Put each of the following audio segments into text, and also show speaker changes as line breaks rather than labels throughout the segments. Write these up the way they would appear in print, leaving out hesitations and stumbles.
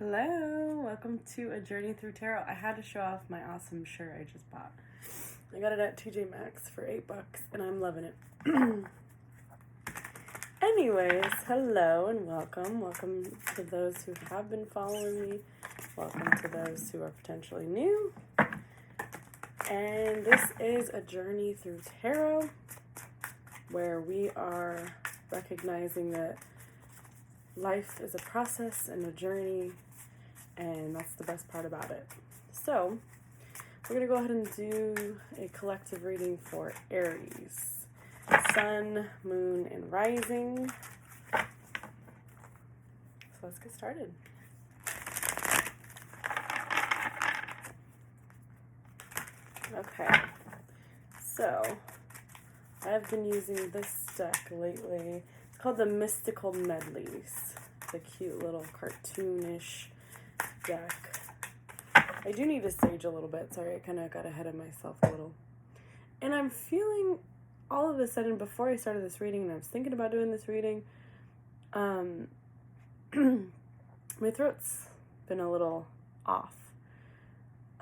Hello, welcome to A Journey Through Tarot. I had to show off my awesome shirt I just bought. I got it at TJ Maxx for $8 and I'm loving it. Anyways, hello and welcome. Welcome to those who have been following me. Welcome to those who are potentially new. And this is A Journey Through Tarot, where we are recognizing that life is a process and a journey, and that's the best part about it. So, we're going to go ahead and do a collective reading for Aries, Sun, Moon, and Rising. So let's get started. Okay, so I've been using this deck lately. It's called the Mystical Medleys. It's a cute little cartoonish deck. I do need to sage a little bit. Sorry, I kind of got ahead of myself a little. And I'm feeling all of a sudden, before I started this reading, and I was thinking about doing this reading, my throat's been a little off.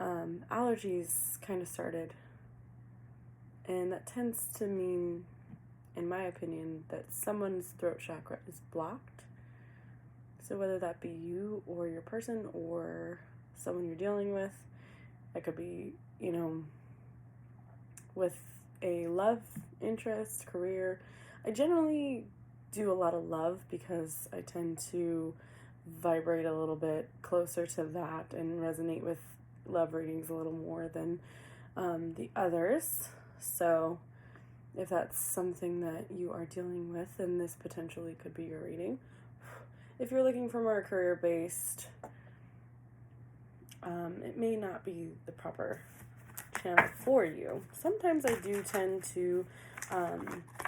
Allergies kind of started. And that tends to mean, in my opinion, that someone's throat chakra is blocked. So whether that be you or your person or someone you're dealing with, that could be, with a love interest, career. I generally do a lot of love because I tend to vibrate a little bit closer to that and resonate with love readings a little more than the others. So if that's something that you are dealing with, then this potentially could be your reading. If you're looking for more career-based, it may not be the proper channel for you. Sometimes I do tend to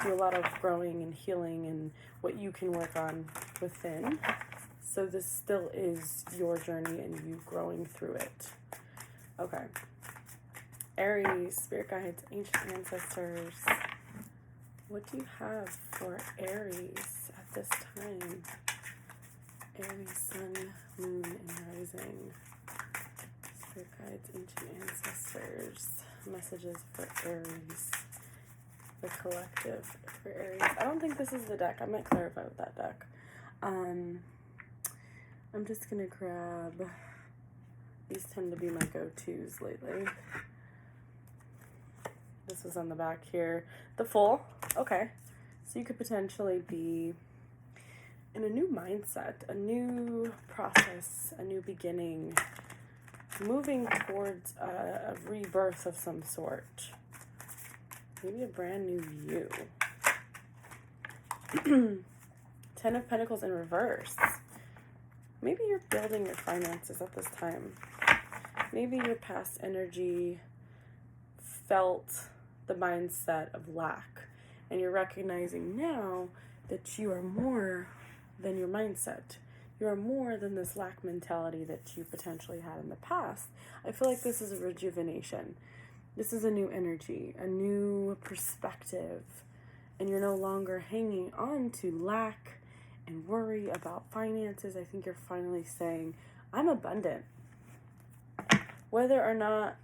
do a lot of growing and healing and what you can work on within. So this still is your journey and you growing through it. Okay. Aries, spirit guides, ancient ancestors. What do you have for Aries at this time? Aries, Sun, Moon, and Rising. Spirit guides, ancient ancestors. Messages for Aries. The collective for Aries. I don't think this is the deck. I might clarify with that deck. I'm just going to grab... These tend to be my go-tos lately. This was on the back here. The Fool. Okay. So you could potentially be in a new mindset, a new process, a new beginning, moving towards a rebirth of some sort. Maybe a brand new you. 10 of Pentacles in reverse. Maybe you're building your finances at this time. Maybe your past energy felt the mindset of lack, and you're recognizing now that you are more than your mindset. You are more than this lack mentality that you potentially had in the past. I feel like this is a rejuvenation. This is a new energy, a new perspective, and you're no longer hanging on to lack and worry about finances. I think you're finally saying, I'm abundant. Whether or not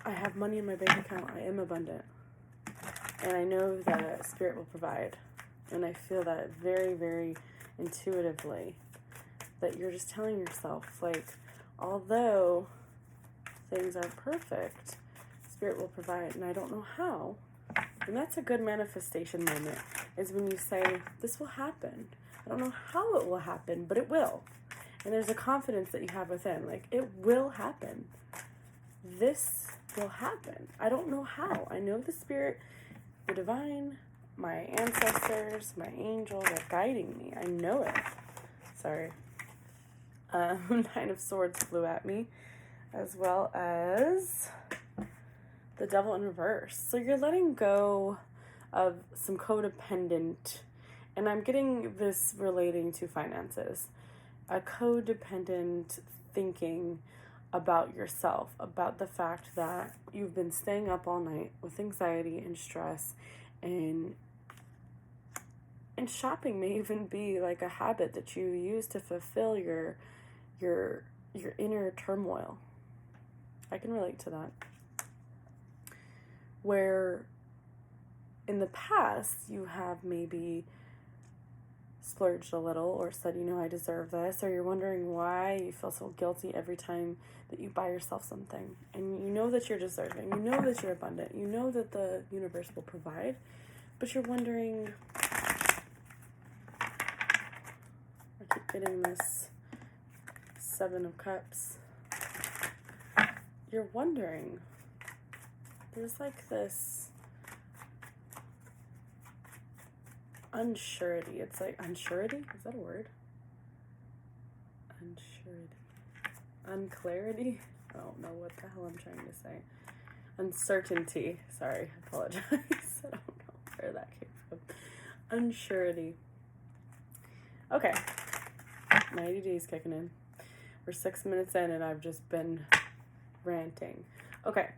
I have money in my bank account, I am abundant. And I know that Spirit will provide. And I feel that very, very intuitively. That you're just telling yourself, although things aren't perfect, Spirit will provide. And I don't know how. And that's a good manifestation moment, is when you say, this will happen. I don't know how it will happen, but it will. And there's a confidence that you have within, it will happen. This will happen. I don't know how. I know the Spirit, the divine, my ancestors, my angels are guiding me. I know it. Sorry. 9 of Swords flew at me, as well as the Devil in reverse. So you're letting go of some codependent, and I'm getting this relating to finances, a codependent thinking about yourself, about the fact that you've been staying up all night with anxiety and stress and And shopping may even be like a habit that you use to fulfill your inner turmoil. I can relate to that. Where in the past you have maybe splurged a little or said, I deserve this, or you're wondering why you feel so guilty every time that you buy yourself something. And you know that you're deserving, you know that you're abundant, you know that the universe will provide, but you're wondering, I keep getting this 7 of Cups. You're wondering, there's like this unsurety. It's like unsurety? Is that a word? Unsurety. Unclarity? I don't know what the hell I'm trying to say. Uncertainty. Sorry, I apologize. I don't know where that came from. Unsurety. Okay. My ADD is kicking in. We're 6 minutes in and I've just been ranting. Okay.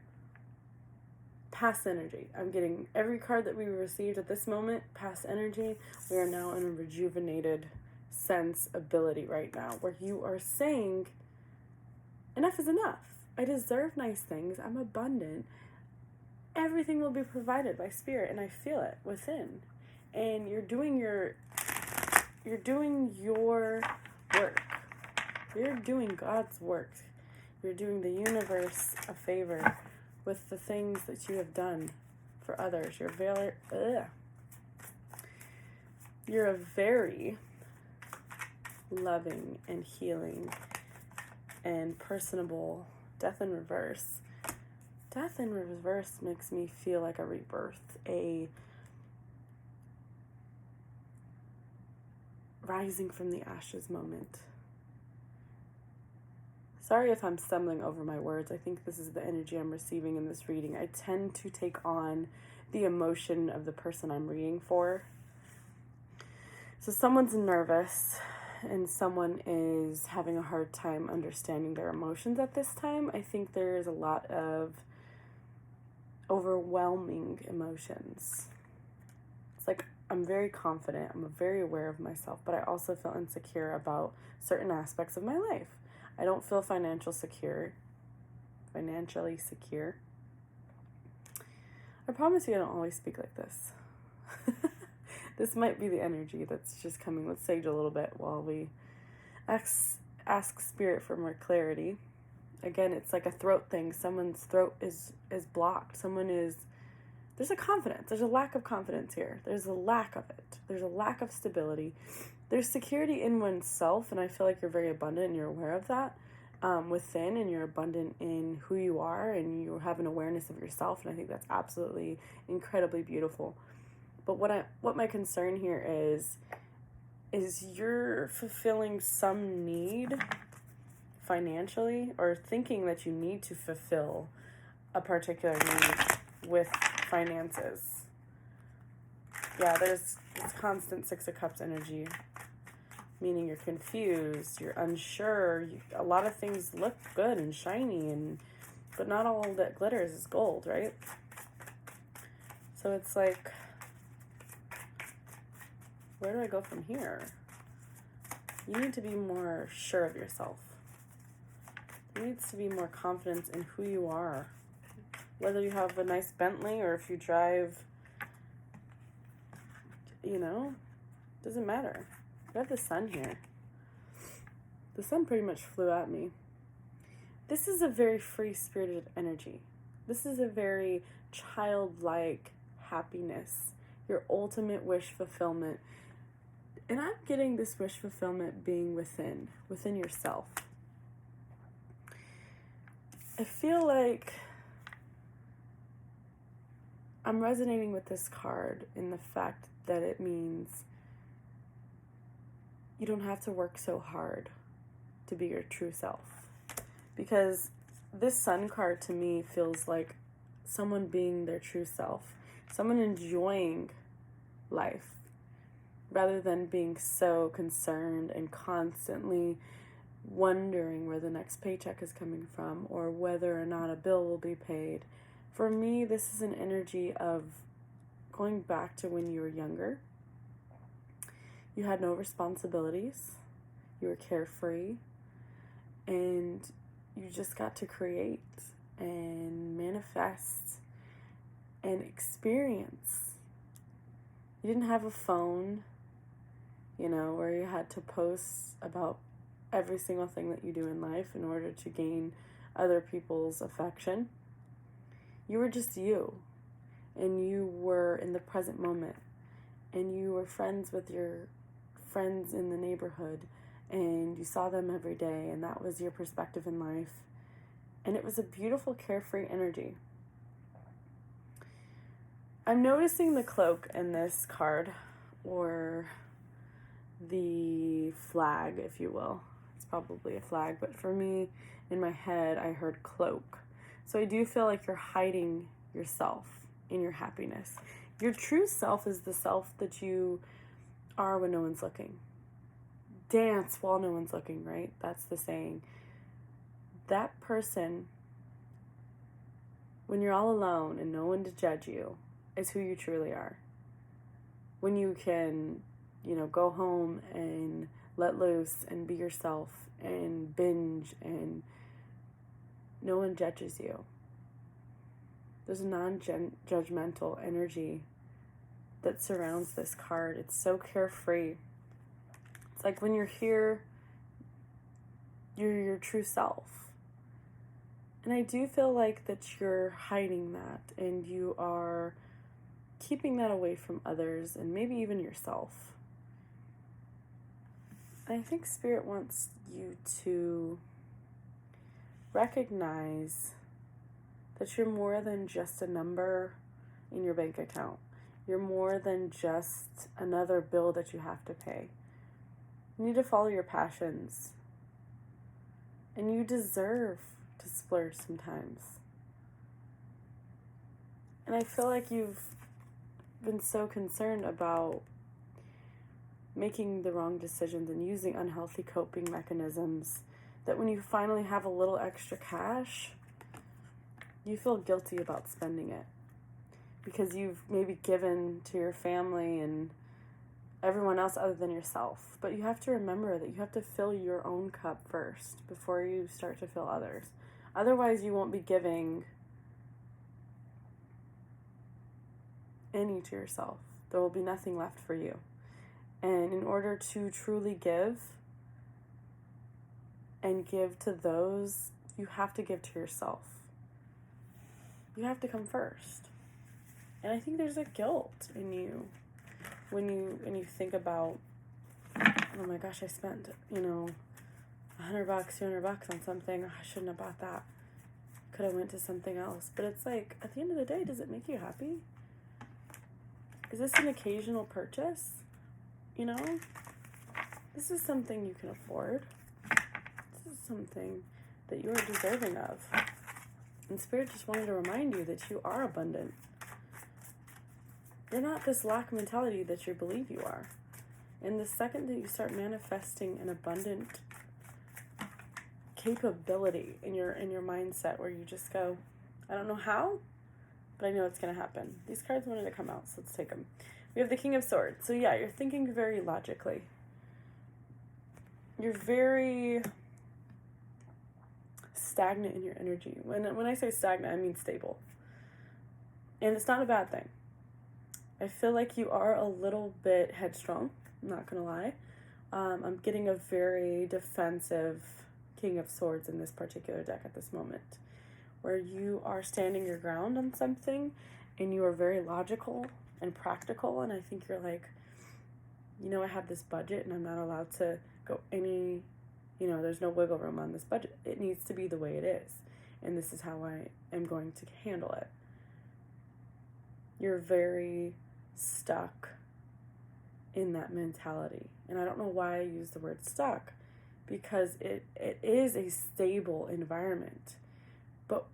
Past energy. I'm getting every card that we received at this moment. Past energy. We are now in a rejuvenated sense ability right now where you are saying enough is enough. I deserve nice things. I'm abundant. Everything will be provided by spirit and I feel it within. And you're doing your work. You're doing God's work. You're doing the universe a favor with the things that you have done for others. You're a very loving and healing and personable. Death in reverse. Death in reverse makes me feel like a rebirth, a rising from the ashes moment. Sorry if I'm stumbling over my words. I think this is the energy I'm receiving in this reading. I tend to take on the emotion of the person I'm reading for. So someone's nervous and someone is having a hard time understanding their emotions at this time. I think there's a lot of overwhelming emotions. It's like I'm very confident. I'm very aware of myself, but I also feel insecure about certain aspects of my life. I don't feel financially secure. I promise you I don't always speak like this. This might be the energy that's just coming. Let's sage a little bit while we ask spirit for more clarity. Again, it's like a throat thing. Someone's throat is blocked. There's a confidence. There's a lack of confidence here. There's a lack of it. There's a lack of stability. There's security in oneself, and I feel like you're very abundant and you're aware of that within, and you're abundant in who you are, and you have an awareness of yourself, and I think that's absolutely incredibly beautiful. But what my concern here is you're fulfilling some need financially, or thinking that you need to fulfill a particular need with finances. Yeah, there's this constant 6 of Cups energy, meaning you're confused, you're unsure. A lot of things look good and shiny, but not all that glitters is gold, right? So it's like, where do I go from here? You need to be more sure of yourself. There needs to be more confidence in who you are. Whether you have a nice Bentley or if you drive, doesn't matter. I have the sun here. The sun pretty much flew at me. This is a very free-spirited energy. This is a very childlike happiness, your ultimate wish fulfillment. And I'm getting this wish fulfillment being within yourself. I feel like I'm resonating with this card in the fact that it means you don't have to work so hard to be your true self. Because this sun card to me feels like someone being their true self, someone enjoying life, rather than being so concerned and constantly wondering where the next paycheck is coming from or whether or not a bill will be paid. For me, this is an energy of going back to when you were younger You had no responsibilities. You were carefree. And you just got to create and manifest and experience. You didn't have a phone, where you had to post about every single thing that you do in life in order to gain other people's affection. You were just you, and you were in the present moment, and you were friends with your friends in the neighborhood, and you saw them every day, and that was your perspective in life. And it was a beautiful, carefree energy. I'm noticing the cloak in this card, or the flag, if you will. It's probably a flag, but for me, in my head, I heard cloak. So I do feel like you're hiding yourself in your happiness. Your true self is the self that you are when no one's looking. Dance while no one's looking, right? That's the saying. That person, when you're all alone and no one to judge you, is who you truly are. When you can, go home and let loose and be yourself and binge and no one judges you. There's a non-judgmental energy that surrounds this card. It's so carefree. It's like when you're here, you're your true self. And I do feel like that you're hiding that, and you are keeping that away from others and maybe even yourself. And I think Spirit wants you to recognize that you're more than just a number in your bank account. You're more than just another bill that you have to pay. You need to follow your passions. And you deserve to splurge sometimes. And I feel like you've been so concerned about making the wrong decisions and using unhealthy coping mechanisms that when you finally have a little extra cash, you feel guilty about spending it because you've maybe given to your family and everyone else other than yourself. But you have to remember that you have to fill your own cup first before you start to fill others. Otherwise, you won't be giving any to yourself. There will be nothing left for you. And in order to truly give and give to those, you have to give to yourself. You have to come first. And I think there's a guilt in you when you think about, oh my gosh, I spent, $100, $200 on something. Oh, I shouldn't have bought that. Could have went to something else. But it's like, at the end of the day, does it make you happy? Is this an occasional purchase? This is something you can afford. This is something that you are deserving of. And Spirit just wanted to remind you that you are abundant. You're not this lack mentality that you believe you are. And the second that you start manifesting an abundant capability in your mindset where you just go, I don't know how, but I know it's going to happen. These cards wanted to come out, so let's take them. We have the King of Swords. So yeah, you're thinking very logically. You're very stagnant in your energy. When I say stagnant, I mean stable. And it's not a bad thing. I feel like you are a little bit headstrong, I'm not going to lie. I'm getting a very defensive King of Swords in this particular deck at this moment, where you are standing your ground on something and you are very logical and practical, and I think you're like, I have this budget and I'm not allowed to go any, there's no wiggle room on this budget. It needs to be the way it is, and this is how I am going to handle it. You're very stuck in that mentality, and I don't know why I use the word stuck, because it is a stable environment. But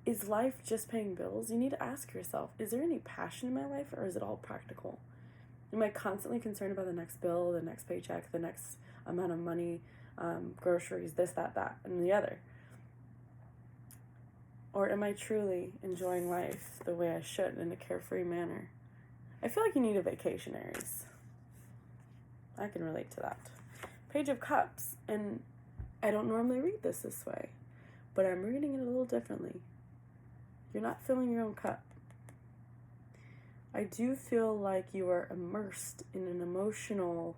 is life just paying bills? You need to ask yourself, is there any passion in my life, or is it all practical? Am I constantly concerned about the next bill, the next paycheck, the next amount of money, groceries, this, that, and the other? Or am I truly enjoying life the way I should in a carefree manner? I feel like you need a vacation, Aries. I can relate to that. Page of Cups. And I don't normally read this way, but I'm reading it a little differently. You're not filling your own cup. I do feel like you are immersed in an emotional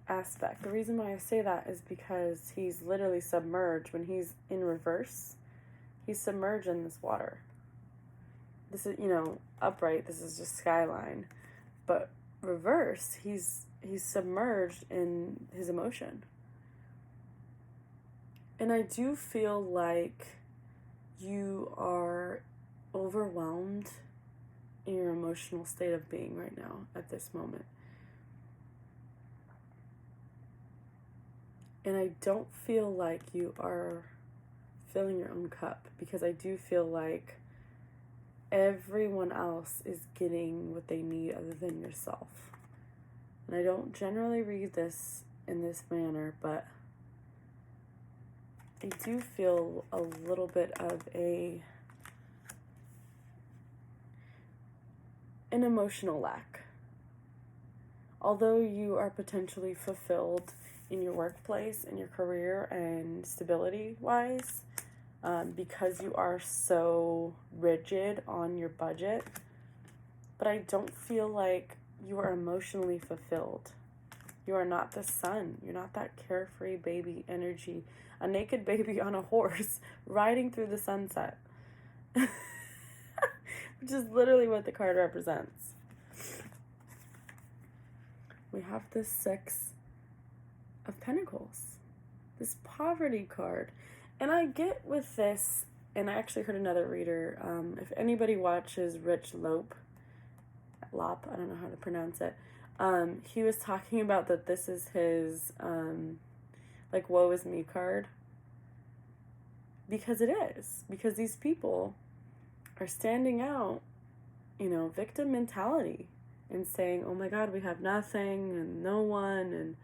aspect. The reason why I say that is because he's literally submerged. When he's in reverse, he's submerged in this water. This is, upright, this is just skyline. But reverse, he's submerged in his emotion. And I do feel like you are overwhelmed in your emotional state of being right now at this moment. And I don't feel like you are filling your own cup, because I do feel like everyone else is getting what they need other than yourself. And I don't generally read this in this manner, but I do feel a little bit of an emotional lack. Although you are potentially fulfilled in your workplace, in your career, and stability-wise, because you are so rigid on your budget, but I don't feel like you are emotionally fulfilled. You are not the sun. You're not that carefree baby energy, a naked baby on a horse riding through the sunset, which is literally what the card represents. We have this Six of Pentacles, this poverty card. And I get with this, and I actually heard another reader, if anybody watches Rich Lope, I don't know how to pronounce it, he was talking about that this is his, woe is me card. Because it is. Because these people are standing out, victim mentality, and saying, oh my God, we have nothing, and no one,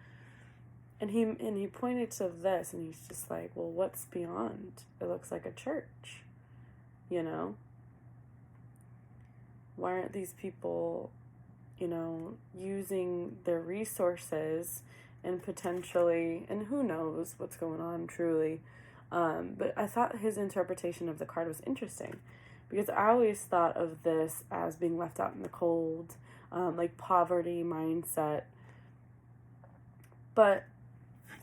and he pointed to this, and he's just like, well, what's beyond? It looks like a church, Why aren't these people, using their resources and potentially, and who knows what's going on truly, but I thought his interpretation of the card was interesting, because I always thought of this as being left out in the cold, like poverty mindset, but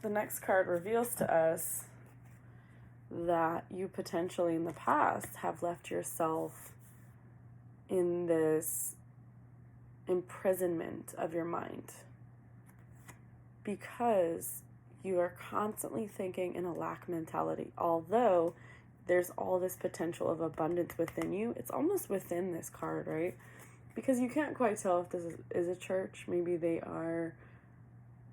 the next card reveals to us that you potentially in the past have left yourself in this imprisonment of your mind, because you are constantly thinking in a lack mentality. Although there's all this potential of abundance within you, it's almost within this card, right? Because you can't quite tell if this is a church. Maybe they are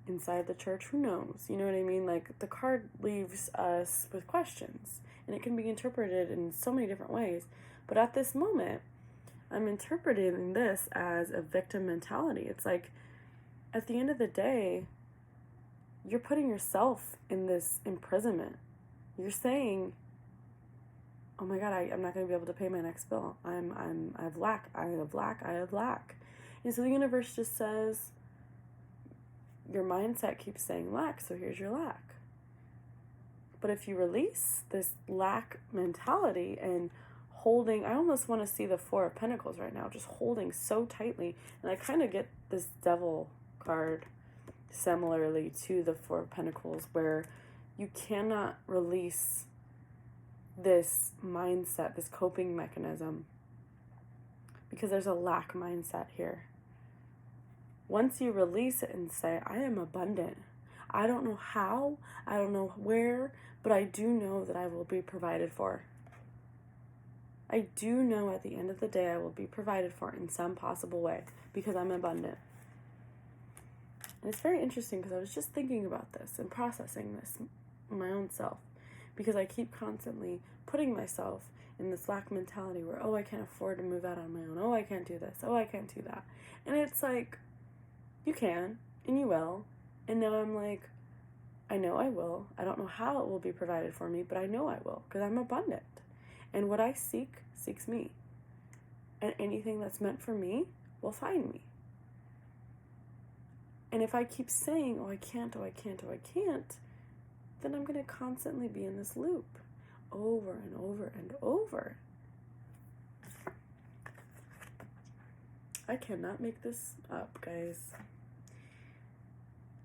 inside the church, who knows? You know what I mean? Like, the card leaves us with questions, and it can be interpreted in so many different ways. But at this moment, I'm interpreting this as a victim mentality. It's like, at the end of the day, you're putting yourself in this imprisonment. You're saying, oh my God, I'm not going to be able to pay my next bill. I have lack. And so the universe just says, your mindset keeps saying lack, so here's your lack. But if you release this lack mentality and holding, I almost want to see the Four of Pentacles right now, just holding so tightly. And I kind of get this Devil card similarly to the Four of Pentacles, where you cannot release this mindset, this coping mechanism, because there's a lack mindset here. Once you release it and say, I am abundant. I don't know how, I don't know where, but I do know that I will be provided for. I do know at the end of the day I will be provided for in some possible way, because I'm abundant. And it's very interesting, because I was just thinking about this and processing this in my own self, because I keep constantly putting myself in this lack mentality where, oh, I can't afford to move out on my own. Oh, I can't do this. Oh, I can't do that. And it's like, you can, and you will. And now I'm like, I know I will. I don't know how it will be provided for me, but I know I will, because I'm abundant. And what I seek, seeks me. And anything that's meant for me will find me. And if I keep saying, oh, I can't, oh, I can't, oh, I can't, then I'm going to constantly be in this loop over and over and over. I cannot make this up, guys.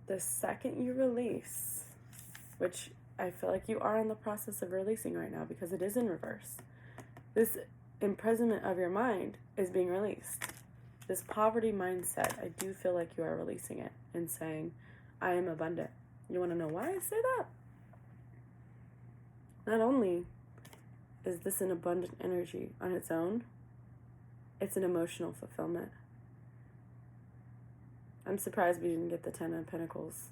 The second you release, which I feel like you are in the process of releasing right now because it is in reverse. This imprisonment of your mind is being released. This poverty mindset, I do feel like you are releasing it and saying, I am abundant. You want to know why I say that? Not only is this an abundant energy on its own, it's an emotional fulfillment. I'm surprised we didn't get the Ten of Pentacles,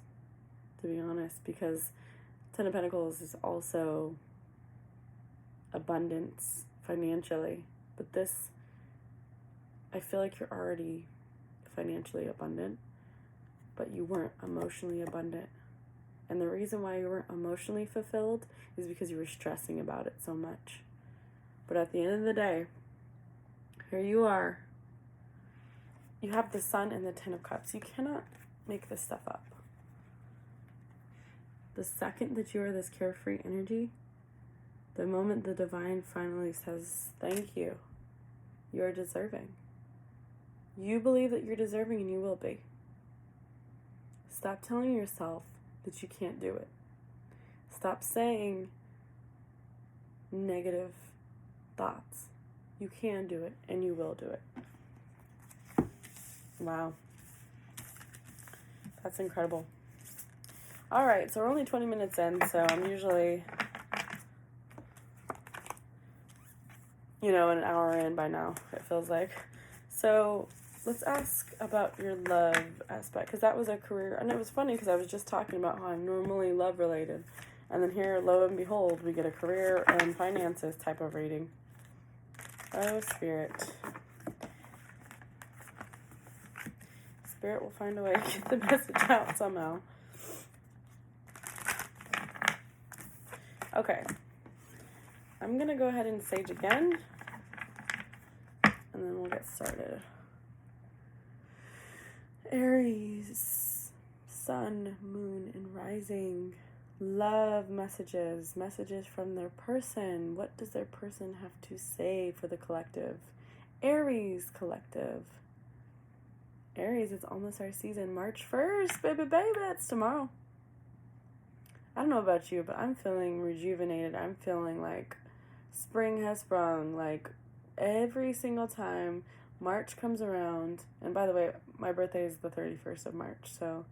to be honest, because Ten of Pentacles is also abundance financially. But this, I feel like you're already financially abundant, but you weren't emotionally abundant. And the reason why you weren't emotionally fulfilled is because you were stressing about it so much. But at the end of the day, here you are. You have the Sun and the Ten of Cups. You cannot make this stuff up. The second that you are this carefree energy, the moment the divine finally says, thank you, you are deserving. You believe that you're deserving and you will be. Stop telling yourself that you can't do it. Stop saying negative thoughts. You can do it and you will do it. Wow. That's incredible. All right, so we're only 20 minutes in, so I'm usually, an hour in by now, it feels like. So let's ask about your love aspect, because that was a career, and it was funny because I was just talking about how I'm normally love related, and then here, lo and behold, we get a career and finances type of reading. Oh, Spirit. Spirit will find a way to get the message out somehow. Okay. I'm going to go ahead and sage again, and then we'll get started. Aries, Sun, Moon, and Rising. Love messages from their person. What does their person have to say for the collective? Aries Collective. Aries, it's almost our season. March 1st, baby, it's tomorrow. I don't know about you, but I'm feeling rejuvenated. I'm feeling like spring has sprung. Like every single time March comes around, and by the way, my birthday is the 31st of March, so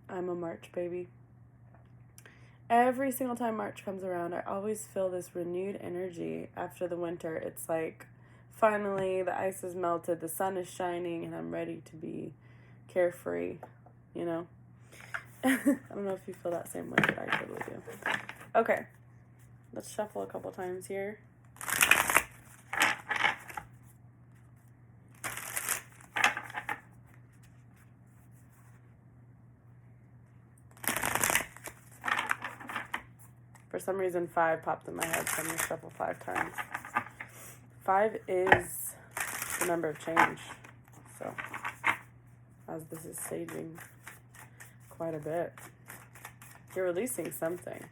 I'm a March baby. Every single time March comes around, I always feel this renewed energy after the winter. It's like, finally, the ice is melted, the sun is shining, and I'm ready to be carefree, I don't know if you feel that same way, but I totally do. Okay, let's shuffle a couple times here. For some reason, 5 popped in my head, so I'm going to shuffle 5 times. 5 is the number of change. So, as this is saging quite a bit, you're releasing something.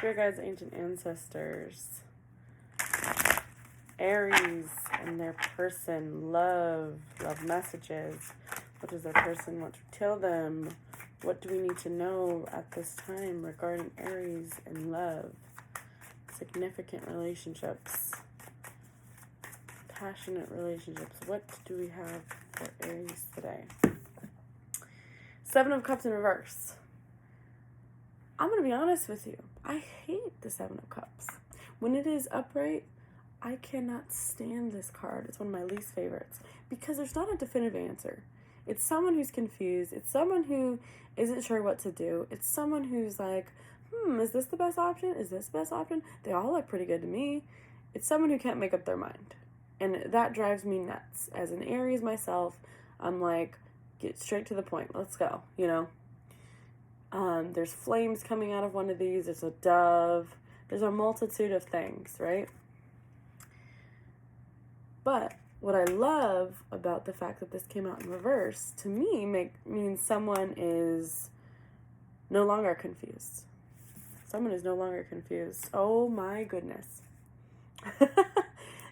Your guys' ancient ancestors. Aries and their person. Love messages. What does their person want to tell them? What do we need to know at this time regarding Aries and love? Significant relationships. Passionate relationships. What do we have for Aries today? 7 of Cups in reverse. I'm going to be honest with you. I hate the 7 of Cups. When it is upright, I cannot stand this card. It's one of my least favorites because there's not a definitive answer. It's someone who's confused. It's someone who isn't sure what to do. It's someone who's like, is this the best option? Is this the best option? They all look pretty good to me. It's someone who can't make up their mind. And that drives me nuts. As an Aries myself, I'm like, get straight to the point. Let's go, There's flames coming out of one of these. There's a dove. There's a multitude of things, right? But what I love about the fact that this came out in reverse, to me, means someone is no longer confused. Someone is no longer confused. Oh my goodness.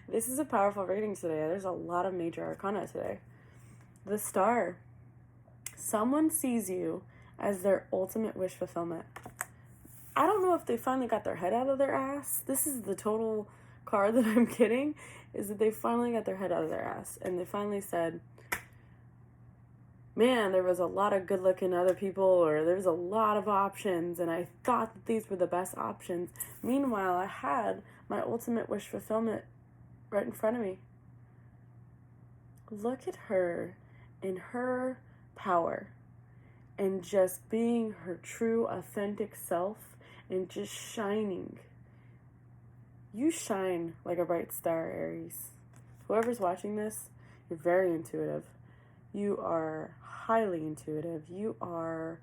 This is a powerful reading today. There's a lot of major arcana today. The Star. Someone sees you as their ultimate wish fulfillment. I don't know if they finally got their head out of their ass. This is the total card that I'm getting, is that they finally got their head out of their ass. And they finally said, man, there was a lot of good looking other people, or there's a lot of options, and I thought that these were the best options. Meanwhile, I had my ultimate wish fulfillment right in front of me. Look at her in her power and just being her true, authentic self and just shining. You shine like a bright star, Aries. Whoever's watching this, you're very intuitive. You are highly intuitive. You are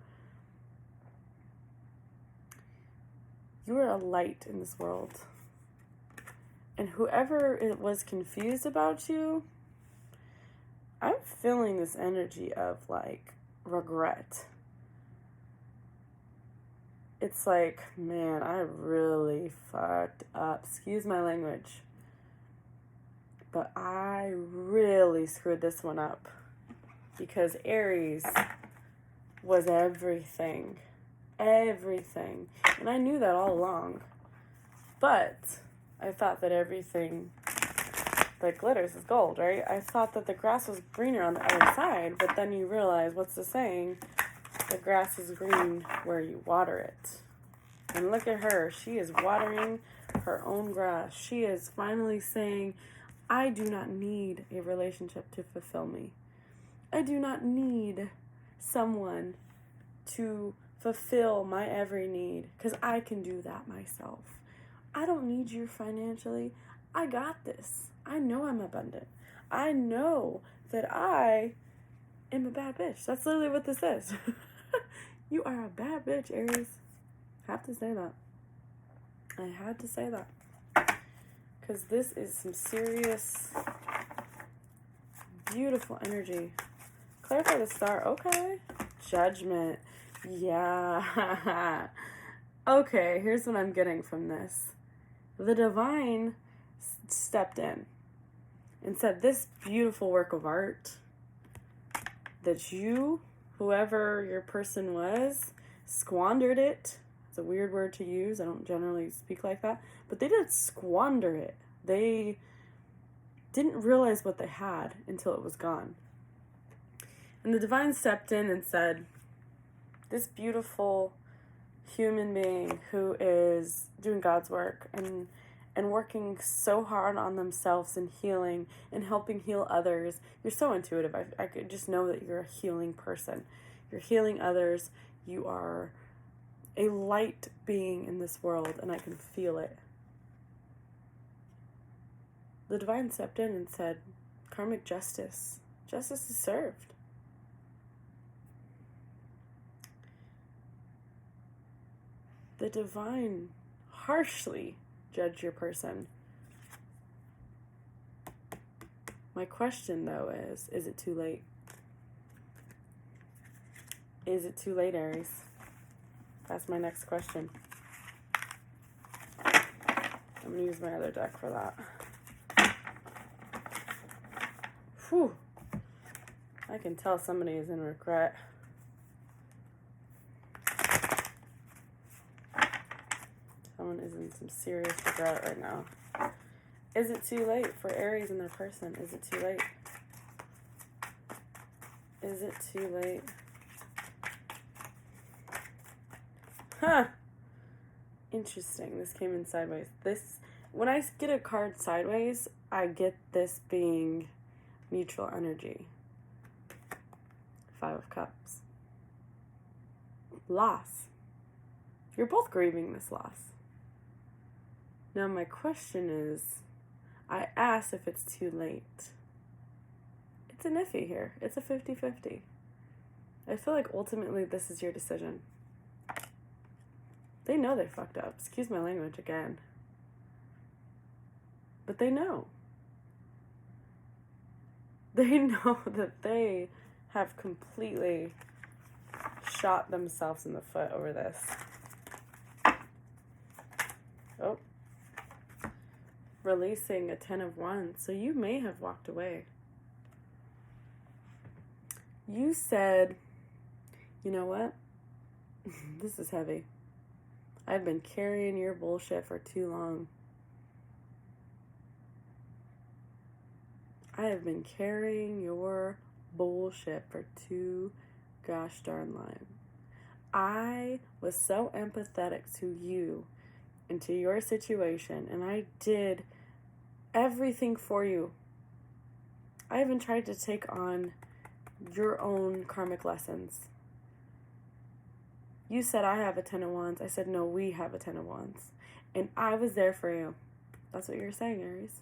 a light in this world. And whoever it was confused about you, I'm feeling this energy of like regret. It's like, man, I really fucked up. Excuse my language. But I really screwed this one up. Because Aries was everything. Everything. And I knew that all along. But I thought that everything that glitters is gold, right? I thought that the grass was greener on the other side. But then you realize, what's the saying? The grass is green where you water it. And look at her. She is watering her own grass. She is finally saying, I do not need a relationship to fulfill me. I do not need someone to fulfill my every need, because I can do that myself. I don't need you financially. I got this. I know I'm abundant. I know that I am a bad bitch. That's literally what this is. You are a bad bitch, Aries. I have to say that. I had to say that. Because this is some serious, beautiful energy. Clarify the Star. Okay. Judgment. Yeah. Okay, here's what I'm getting from this. The divine stepped in and said, this beautiful work of art that you, whoever your person was, squandered it. It's a weird word to use. I don't generally speak like that. But they did squander it. They didn't realize what they had until it was gone. And the divine stepped in and said, this beautiful human being who is doing God's work and working so hard on themselves and healing and helping heal others. You're so intuitive. I could just know that you're a healing person. You're healing others. You are a light being in this world, and I can feel it. The divine stepped in and said, karmic justice. Justice is served. The divine harshly judged your person. My question, though, is it too late? Is it too late, Aries? That's my next question. I'm going to use my other deck for that. Whew. I can tell somebody is in regret. Someone is in some serious regret right now. Is it too late for Aries and their person? Is it too late? Is it too late? Huh. Interesting. This came in sideways. When I get a card sideways, I get this being mutual energy. 5 of Cups. Loss. You're both grieving this loss. Now my question is, I asked if it's too late. It's an iffy here. It's a 50-50. I feel like ultimately this is your decision. They know they fucked up. Excuse my language again. But they know. They know that they have completely shot themselves in the foot over this. Oh. Releasing a 10 of Wands. So you may have walked away. You said, you know what? This is heavy. I've been carrying your bullshit for too long. I have been carrying your bullshit for too gosh darn long. I was so empathetic to you and to your situation, and I did everything for you. I even tried to take on your own karmic lessons. You said, I have a 10 of Wands. I said, no, we have a 10 of Wands. And I was there for you. That's what you're saying, Aries.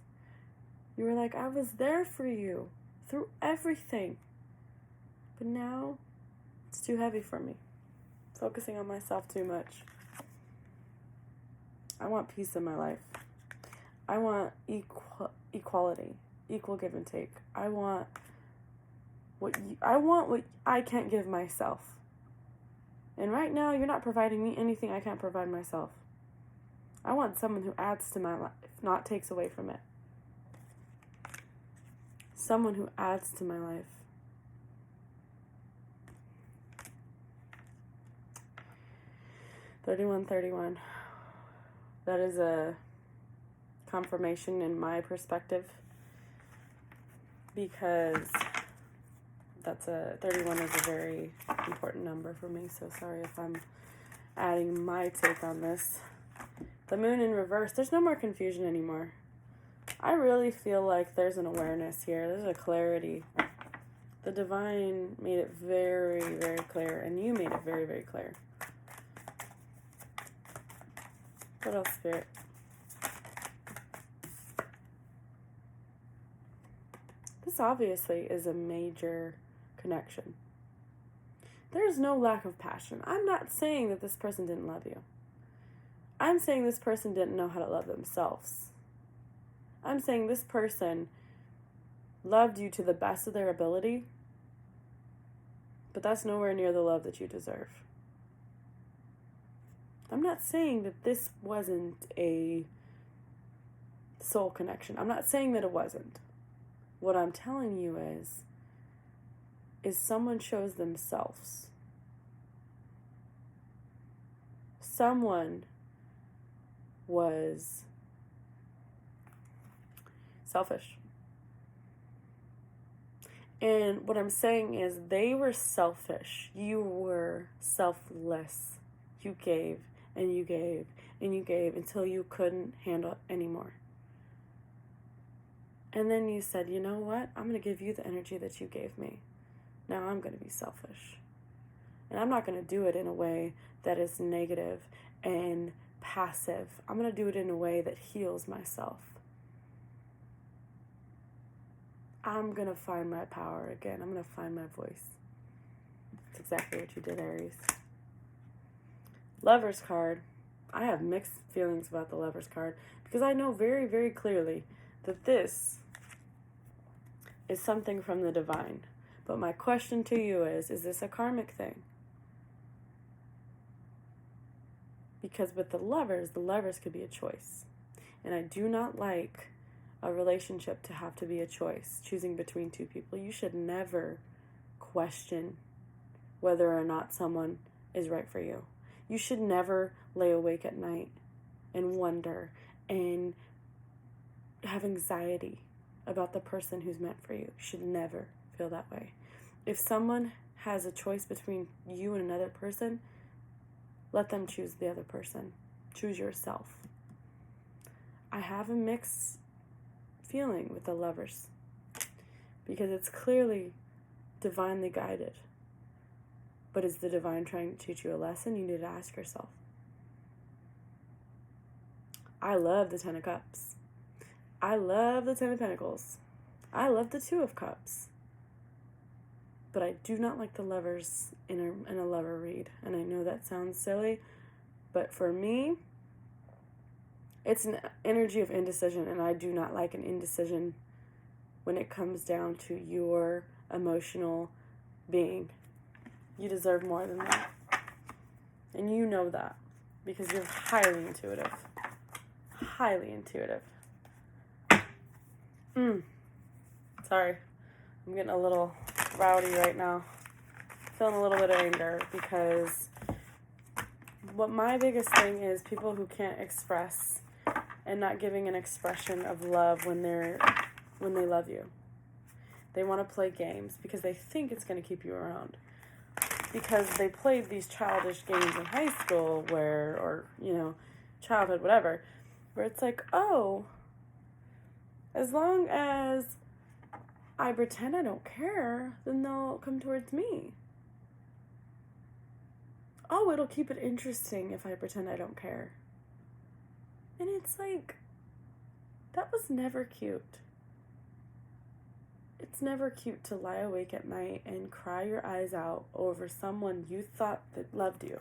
You were like, I was there for you through everything. But now it's too heavy for me. Focusing on myself too much. I want peace in my life. I want equality, equal give and take. I want what I can't give myself. And right now, you're not providing me anything I can't provide myself. I want someone who adds to my life, not takes away from it. Someone who adds to my life. $3131. That is a confirmation in my perspective, because that's 31 is a very important number for me, so sorry if I'm adding my take on this. The moon in reverse, there's no more confusion anymore. I really feel like there's an awareness here. There's a clarity. The divine made it very, very clear, and you made it very, very clear. What else, Spirit? This obviously is a major connection. There's no lack of passion. I'm not saying that this person didn't love you. I'm saying this person didn't know how to love themselves. I'm saying this person loved you to the best of their ability, but that's nowhere near the love that you deserve. I'm not saying that this wasn't a soul connection. I'm not saying that it wasn't. What I'm telling you is someone chose themselves. Someone was selfish. And what I'm saying is they were selfish. You were selfless. You gave and you gave and you gave until you couldn't handle it anymore. And then you said, you know what? I'm going to give you the energy that you gave me. Now I'm going to be selfish. And I'm not going to do it in a way that is negative and passive. I'm going to do it in a way that heals myself. I'm going to find my power again. I'm going to find my voice. That's exactly what you did, Aries. Lover's card. I have mixed feelings about the Lover's card because I know very, very clearly that this is something from the divine. But my question to you is this a karmic thing? Because with the lovers could be a choice. And I do not like a relationship to have to be a choice, choosing between two people. You should never question whether or not someone is right for you. You should never lay awake at night and wonder and have anxiety about the person who's meant for you. You should never feel that way. If someone has a choice between you and another person, let them choose the other person. Choose yourself. I have a mixed feeling with the Lovers because it's clearly divinely guided. But is the divine trying to teach you a lesson? You need to ask yourself. I love the 10 of Cups. I love the 10 of Pentacles. I love the 2 of Cups. But I do not like the Lovers in a lover read. And I know that sounds silly, but for me, it's an energy of indecision, and I do not like an indecision when it comes down to your emotional being. You deserve more than that. And you know that because you're highly intuitive. Highly intuitive. Sorry. I'm getting a little rowdy right now. Feeling a little bit of anger because what my biggest thing is people who can't express and not giving an expression of love when they love you. They want to play games because they think it's going to keep you around. Because they played these childish games in high school or childhood, whatever, where it's like, oh, as long as I pretend I don't care, then they'll come towards me. Oh, it'll keep it interesting if I pretend I don't care. And it's like, that was never cute. It's never cute to lie awake at night and cry your eyes out over someone you thought that loved you.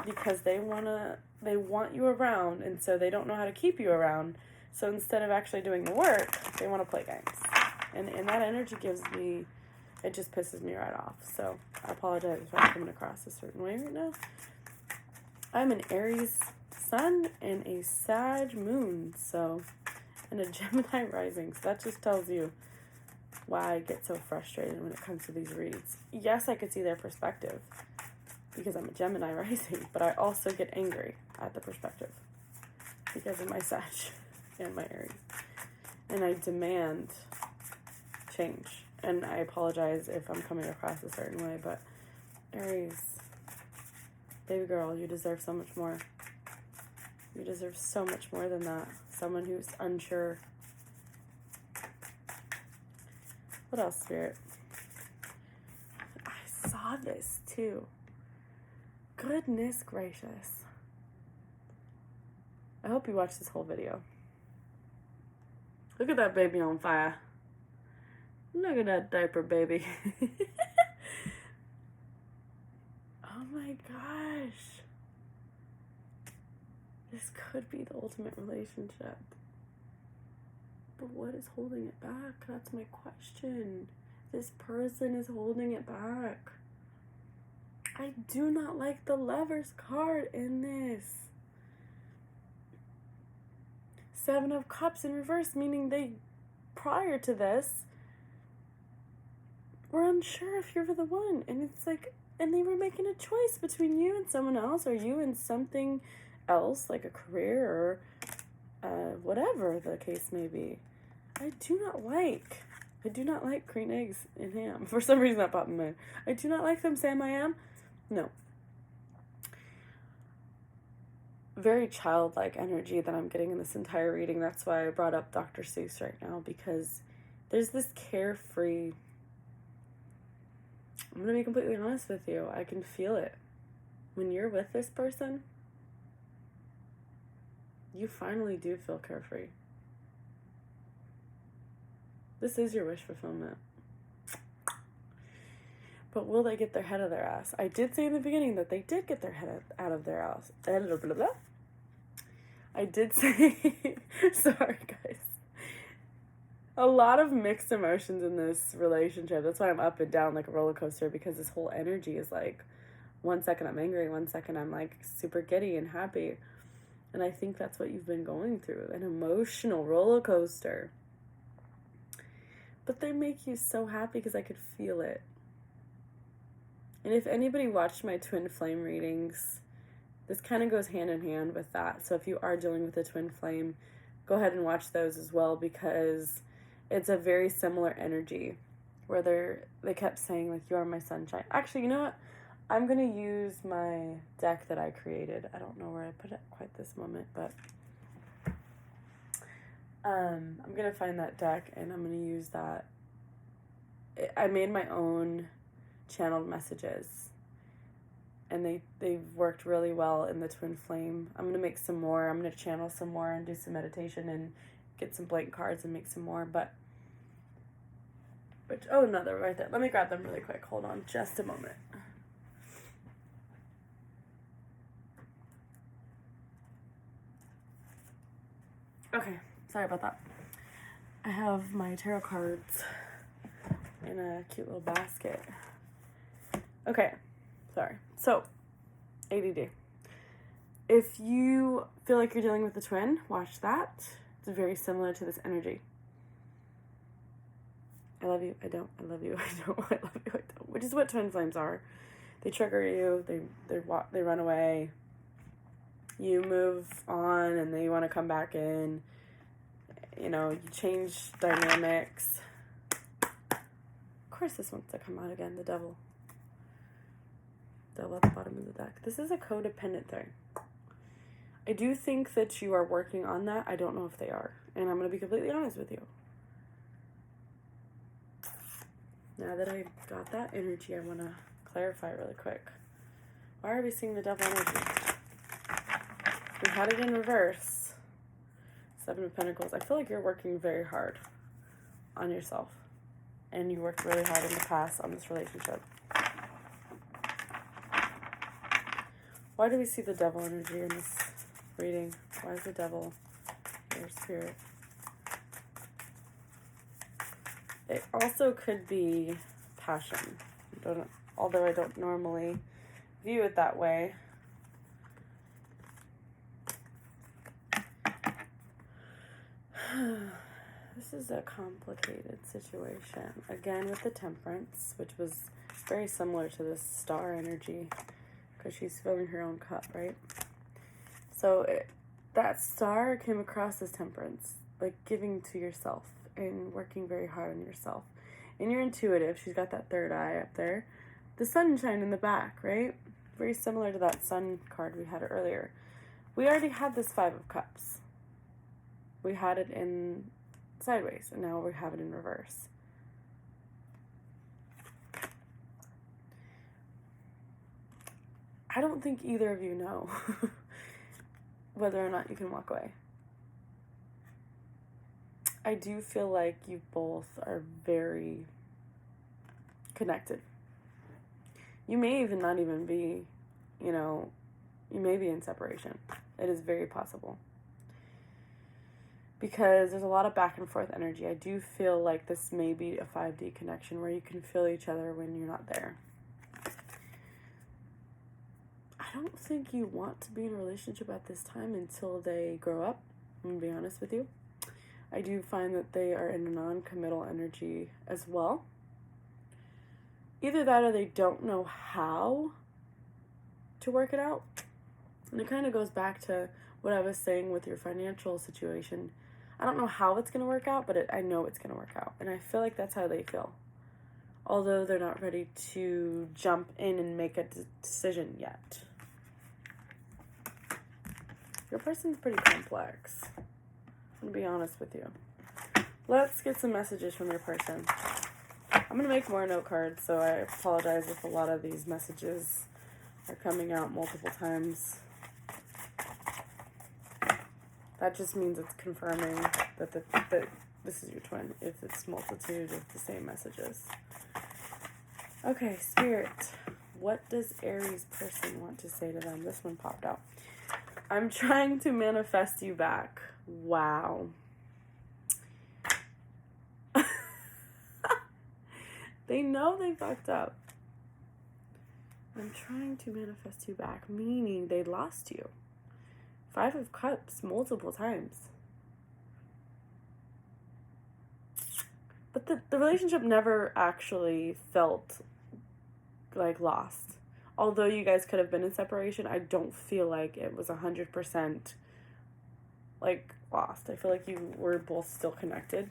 Because they want you around, and so they don't know how to keep you around. So instead of actually doing the work, they want to play games. And that energy it just pisses me right off. So I apologize if I'm coming across a certain way right now. I'm an Aries Sun and a Sag Moon, and a Gemini rising. So that just tells you why I get so frustrated when it comes to these reads. Yes, I could see their perspective because I'm a Gemini rising, but I also get angry at the perspective because of my Sag and my Aries. And I demand change. And I apologize if I'm coming across a certain way, but Aries, baby girl, you deserve so much more. You deserve so much more than that. Someone who's unsure. What else, Spirit? I saw this too. Goodness gracious. I hope you watch this whole video. Look at that baby on fire. Look at that diaper baby. Oh my gosh. This could be the ultimate relationship. But what is holding it back? That's my question. This person is holding it back. I do not like the Lover's card in this. 7 of Cups in reverse, meaning they, prior to this, were unsure if you're the one. And it's like, and they were making a choice between you and someone else, or you and something else, like a career or whatever the case may be. I do not like green eggs and ham. For some reason that popped in my mind. I do not like them, Sam I am. No. Very childlike energy that I'm getting in this entire reading. That's why I brought up Dr. Seuss right now, because there's this carefree... I'm going to be completely honest with you. I can feel it. When you're with this person, you finally do feel carefree. This is your wish fulfillment. But will they get their head out of their ass? I did say in the beginning that they did get their head out of their ass. I did say... Sorry, guys. A lot of mixed emotions in this relationship. That's why I'm up and down like a roller coaster, because this whole energy is like, 1 second I'm angry, 1 second I'm like super giddy and happy. And I think that's what you've been going through, an emotional roller coaster. But they make you so happy because I could feel it. And if anybody watched my twin flame readings, this kind of goes hand in hand with that. So if you are dealing with a twin flame, go ahead and watch those as well, because it's a very similar energy where they kept saying, like, you are my sunshine. Actually, you know what? I'm going to use my deck that I created. I don't know where I put it quite this moment, but I'm going to find that deck and I'm going to use that. I made my own channeled messages, and they've worked really well in the twin flame. I'm going to make some more. I'm going to channel some more and do some meditation and get some blank cards and make some more, no, they're right there. Let me grab them really quick. Hold on just a moment. Okay, sorry about that. I have my tarot cards in a cute little basket. Okay, sorry. So, ADD. If you feel like you're dealing with a twin, watch that. It's very similar to this energy. I love you, I don't, I love you, I don't, I love you, I don't. Which is what twin flames are. They trigger you, they run away. You move on and they want to come back in. You know, you change dynamics. Of course this wants to come out again, the devil. Devil at the bottom of the deck. This is a codependent thing. I do think that you are working on that. I don't know if they are. And I'm going to be completely honest with you. Now that I got that energy, I want to clarify really quick. Why are we seeing the devil energy? We had it in reverse. 7 of Pentacles. I feel like you're working very hard on yourself. And you worked really hard in the past on this relationship. Why do we see the devil energy in this reading? Why is the devil here, Spirit? It also could be passion. Although I don't normally view it that way. This is a complicated situation. Again with the Temperance, which was very similar to this star energy. Because she's filling her own cup, right? So that star came across as Temperance. Like giving to yourself. And working very hard on yourself. And you're intuitive. She's got that third eye up there. The sunshine in the back, right? Very similar to that sun card we had earlier. We already had this 5 of Cups. We had it in sideways. And now we have it in reverse. I don't think either of you know whether or not you can walk away. I do feel like you both are very connected. You may even not even be, you know, you may be in separation. It is very possible. Because there's a lot of back and forth energy. I do feel like this may be a 5D connection where you can feel each other when you're not there. I don't think you want to be in a relationship at this time until they grow up. I'm going to be honest with you. I do find that they are in a non-committal energy as well. Either that or they don't know how to work it out. And it kind of goes back to what I was saying with your financial situation. I don't know how it's going to work out, but I know it's going to work out. And I feel like that's how they feel. Although they're not ready to jump in and make a decision yet. Your person's pretty complex. I'm going to be honest with you. Let's get some messages from your person. I'm going to make more note cards, so I apologize if a lot of these messages are coming out multiple times. That just means it's confirming that this is your twin, if it's multitude of the same messages. Okay, Spirit, what does Aries person want to say to them? This one popped out. I'm trying to manifest you back. Wow. They know they fucked up. I'm trying to manifest you back, meaning they lost you. 5 of Cups multiple times. But the relationship never actually felt like lost. Although you guys could have been in separation, I don't feel like it was 100% like lost. I feel like you were both still connected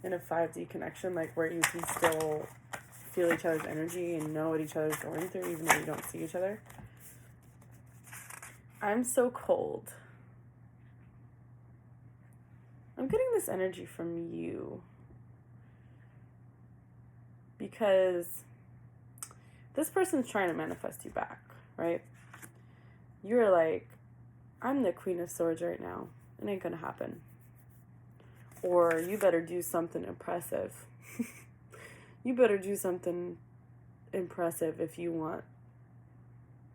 in a 5D connection, like where you can still feel each other's energy and know what each other's going through, even though you don't see each other. I'm so cold. I'm getting this energy from you because this person's trying to manifest you back, right? You're like, I'm the Queen of Swords right now. It ain't gonna happen. Or you better do something impressive. You better do something impressive if you want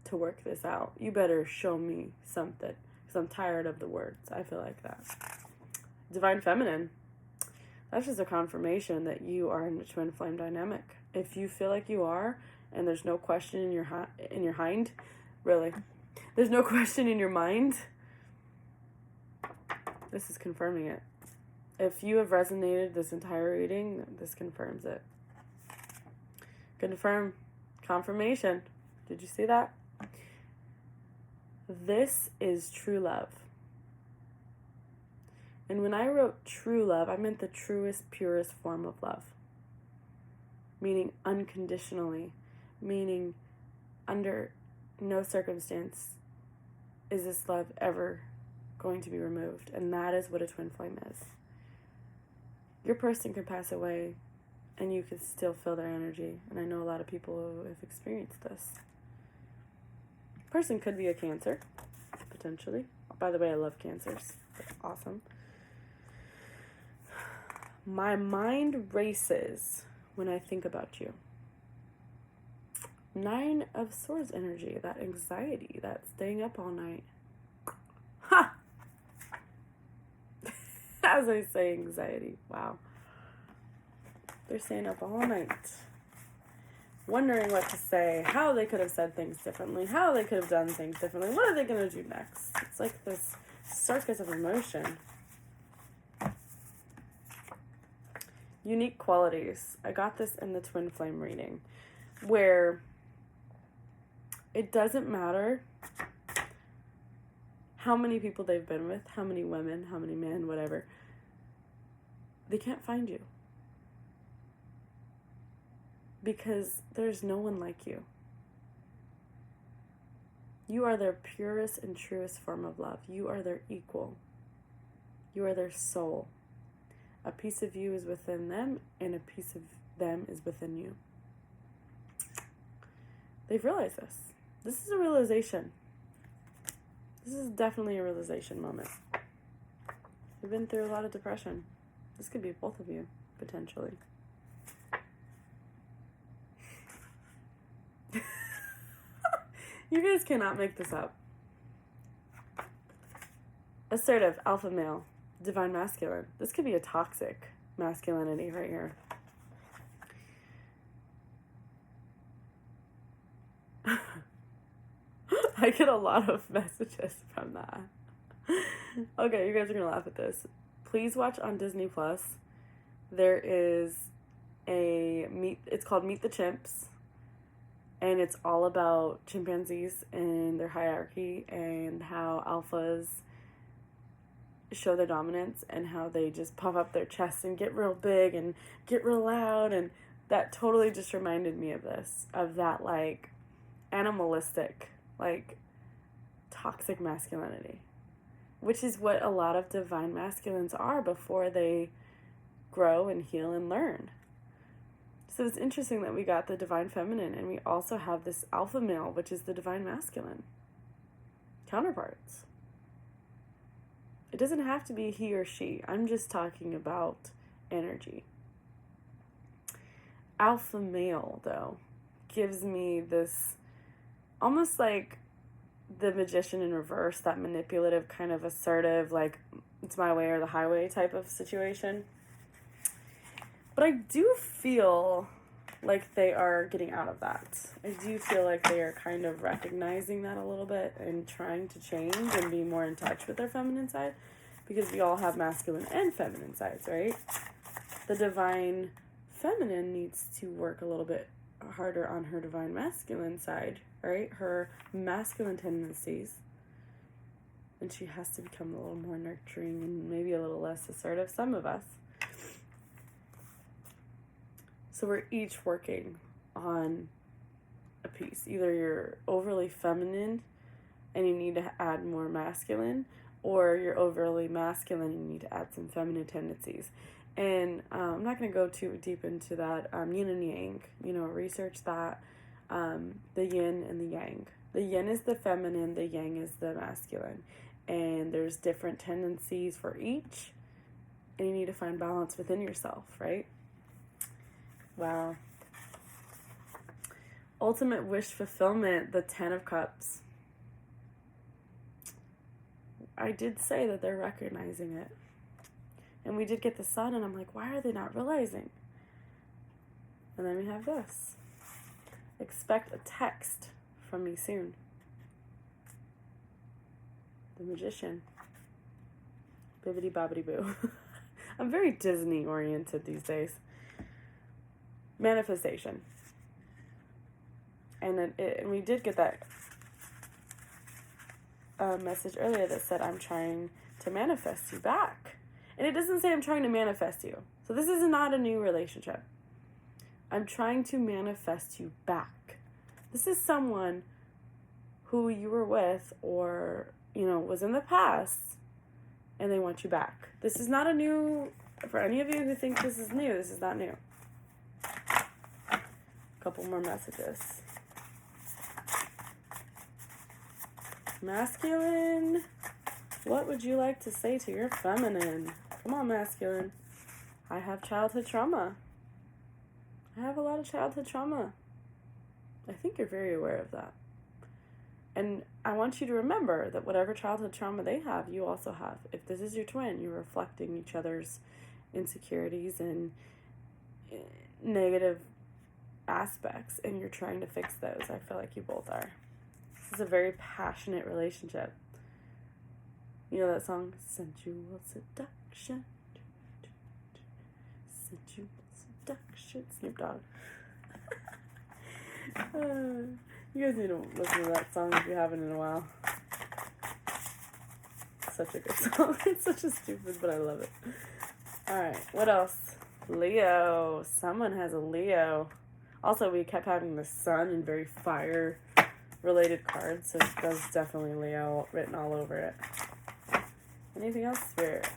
to work this out. You better show me something. Because I'm tired of the words. I feel like that. Divine Feminine. That's just a confirmation that you are in a twin flame dynamic. If you feel like you are, and there's no question in your hind, really, there's no question in your mind, this is confirming it. If you have resonated this entire reading, this confirms it. Confirmation. Did you see that? This is true love. And when I wrote true love, I meant the truest, purest form of love. Meaning unconditionally. Meaning under no circumstance is this love ever going to be removed. And that is what a twin flame is. Your person could pass away and you could still feel their energy. And I know a lot of people who have experienced this. Person could be a Cancer, potentially. By the way, I love Cancers. That's awesome. My mind races when I think about you. 9 of Swords energy, that anxiety, that staying up all night. Ha! As I say, anxiety. Wow. They're staying up all night. Wondering what to say, how they could have said things differently, how they could have done things differently. What are they going to do next? It's like this circus of emotion. Unique qualities. I got this in the twin flame reading, where it doesn't matter how many people they've been with, how many women, how many men, whatever. They can't find you. Because there's no one like you. You are their purest and truest form of love. You are their equal. You are their soul. A piece of you is within them, and a piece of them is within you. They've realized this. This is a realization. This is definitely a realization moment. You've been through a lot of depression. This could be both of you, potentially. You guys cannot make this up. Assertive, alpha male, divine masculine. This could be a toxic masculinity right here. I get a lot of messages from that. Okay, you guys are going to laugh at this. Please watch on Disney Plus. There is it's called Meet the Chimps. And it's all about chimpanzees and their hierarchy and how alphas show their dominance and how they just puff up their chests and get real big and get real loud. And that totally just reminded me of this, of that like animalistic, like toxic masculinity, which is what a lot of divine masculines are before they grow and heal and learn. So it's interesting that we got the divine feminine and we also have this alpha male, which is the divine masculine counterparts. It doesn't have to be he or she. I'm just talking about energy. Alpha male, though, gives me this almost like the magician in reverse, that manipulative, kind of assertive, like it's my way or the highway type of situation. But I do feel like they are getting out of that. I do feel like they are kind of recognizing that a little bit and trying to change and be more in touch with their feminine side, because we all have masculine and feminine sides, right? The divine feminine needs to work a little bit harder on her divine masculine side, right? Her masculine tendencies. And she has to become a little more nurturing and maybe a little less assertive, some of us. So we're each working on a piece. Either you're overly feminine and you need to add more masculine, or you're overly masculine and you need to add some feminine tendencies. And I'm not going to go too deep into that. Yin and yang, research that. The yin and the yang. The yin is the feminine, the yang is the masculine. And there's different tendencies for each. And you need to find balance within yourself, right? Wow. Ultimate wish fulfillment, the 10 of Cups. I did say that they're recognizing it. And we did get the sun, and I'm like, why are they not realizing? And then we have this. Expect a text from me soon. The Magician. Bibbidi bobbidi boo. I'm very Disney oriented these days. Manifestation. And we did get that message earlier that said, I'm trying to manifest you back. And it doesn't say I'm trying to manifest you. So this is not a new relationship. I'm trying to manifest you back. This is someone who you were with or, was in the past, and they want you back. This is not a new, for any of you who think this is new, this is not new. A couple more messages. Masculine, what would you like to say to your feminine? Come on, masculine. I have childhood trauma. I have a lot of childhood trauma. I think you're very aware of that. And I want you to remember that whatever childhood trauma they have, you also have. If this is your twin, you're reflecting each other's insecurities and negative aspects, and you're trying to fix those. I feel like you both are. This is a very passionate relationship. You know that song? Sensual seduction. Sensual seduction. Snoop Dogg. You guys need to listen to that song if you haven't in a while. Such a good song. It's such a stupid, but I love it. Alright, what else? Leo. Someone has a Leo. Also, we kept having the sun and very fire-related cards, so that's definitely Leo written all over it. Anything else, Spirit?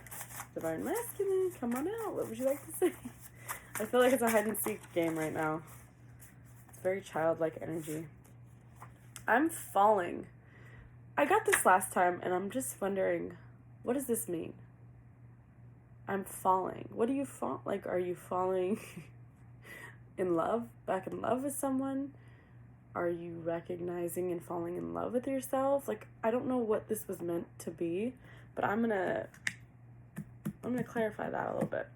Divine Masculine, come on out. What would you like to say? I feel like it's a hide-and-seek game right now. It's very childlike energy. I'm falling. I got this last time, and I'm just wondering, what does this mean? I'm falling. What do you fall? Like, are you falling in love? Back in love with someone? Are you recognizing and falling in love with yourself? Like, I don't know what this was meant to be, but I'm gonna clarify that a little bit.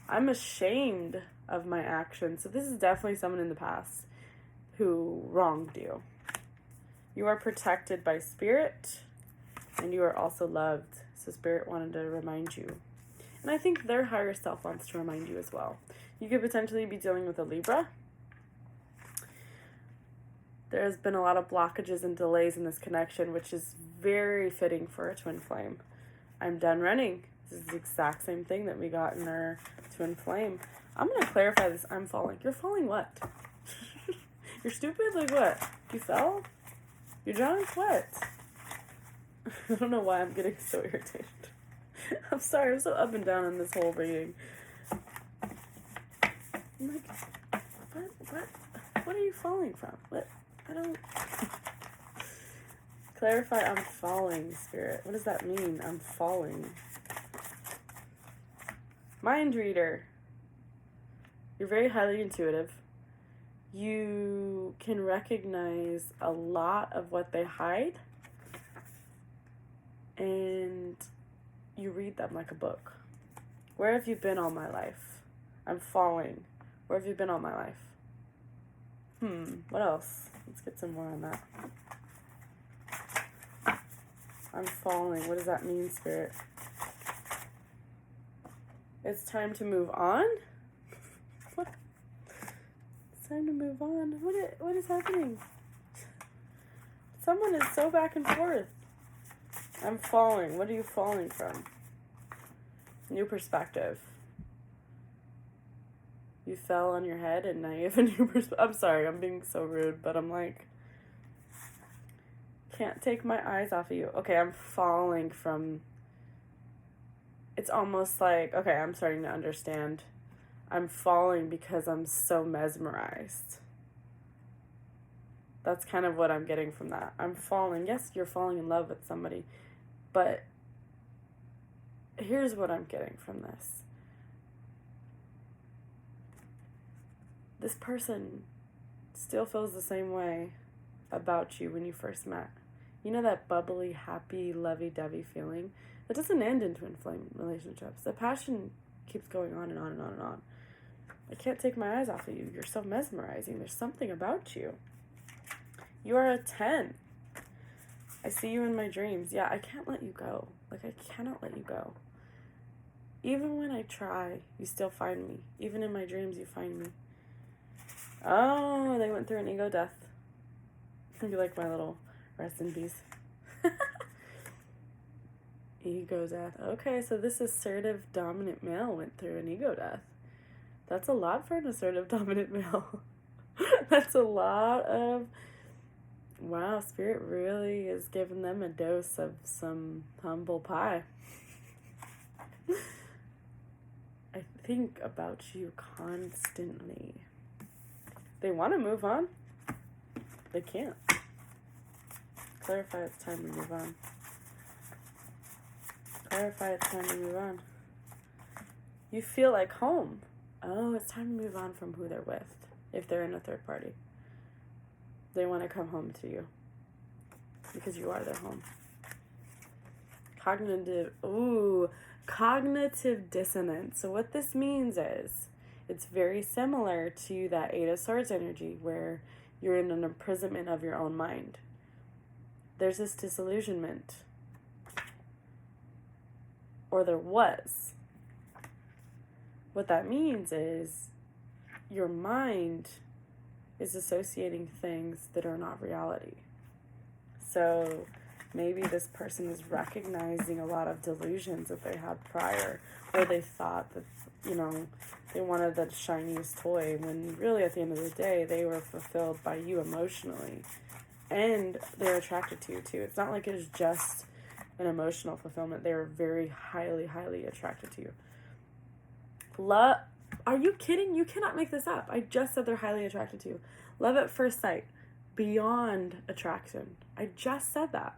I'm ashamed of my actions. So this is definitely someone in the past who wronged you. You are protected by Spirit, and you are also loved. So Spirit wanted to remind you. And I think their higher self wants to remind you as well. You could potentially be dealing with a Libra. There's been a lot of blockages and delays in this connection, which is very fitting for a twin flame. I'm done running. This is the exact same thing that we got in our twin flame. I'm going to clarify this. I'm falling. You're falling what? You're stupid? Like what? You fell? You're drunk? What? I don't know why I'm getting so irritated. I'm sorry. I'm so up and down in this whole reading. I'm like, what are you falling from? What? I don't... Clarify, I'm falling, Spirit. What does that mean? I'm falling. Mind reader. You're very highly intuitive. You can recognize a lot of what they hide. And you read them like a book. Where have you been all my life? I'm falling. Where have you been all my life? What else? Let's get some more on that. I'm falling. What does that mean, Spirit? It's time to move on? What? It's time to move on. What is happening? Someone is so back and forth. I'm falling. What are you falling from? New perspective. You fell on your head and now you have a new perspective. I'm sorry, I'm being so rude, but I'm like, can't take my eyes off of you. Okay, I'm falling from, it's almost like, okay, I'm starting to understand. I'm falling because I'm so mesmerized. That's kind of what I'm getting from that. I'm falling. Yes, you're falling in love with somebody, but here's what I'm getting from this. This person still feels the same way about you when you first met. You know that bubbly, happy, lovey-dovey feeling? That doesn't end in twin flame relationships. The passion keeps going on and on and on and on. I can't take my eyes off of you. You're so mesmerizing. There's something about you. You are a 10. I see you in my dreams. Yeah, I can't let you go. Like, I cannot let you go. Even when I try, you still find me. Even in my dreams, you find me. Oh, they went through an ego death. You like my little rest in peace. Ego death. Okay, so this assertive dominant male went through an ego death. That's a lot for an assertive dominant male. That's a lot of... Wow, Spirit really is giving them a dose of some humble pie. I think about you constantly. They want to move on. They can't. Clarify it's time to move on. Clarify it's time to move on. You feel like home. Oh, it's time to move on from who they're with. If they're in a third party. They want to come home to you. Because you are their home. Cognitive dissonance. So what this means is, it's very similar to that Eight of Swords energy where you're in an imprisonment of your own mind. There's this disillusionment. Or there was. What that means is your mind is associating things that are not reality. So maybe this person is recognizing a lot of delusions that they had prior, or they thought that, you know, they wanted the shiniest toy, when really at the end of the day, they were fulfilled by you emotionally. And they're attracted to you too. It's not like it's just an emotional fulfillment. They were very highly, highly attracted to you. Love, are you kidding? You cannot make this up. I just said they're highly attracted to you. Love at first sight, beyond attraction. I just said that.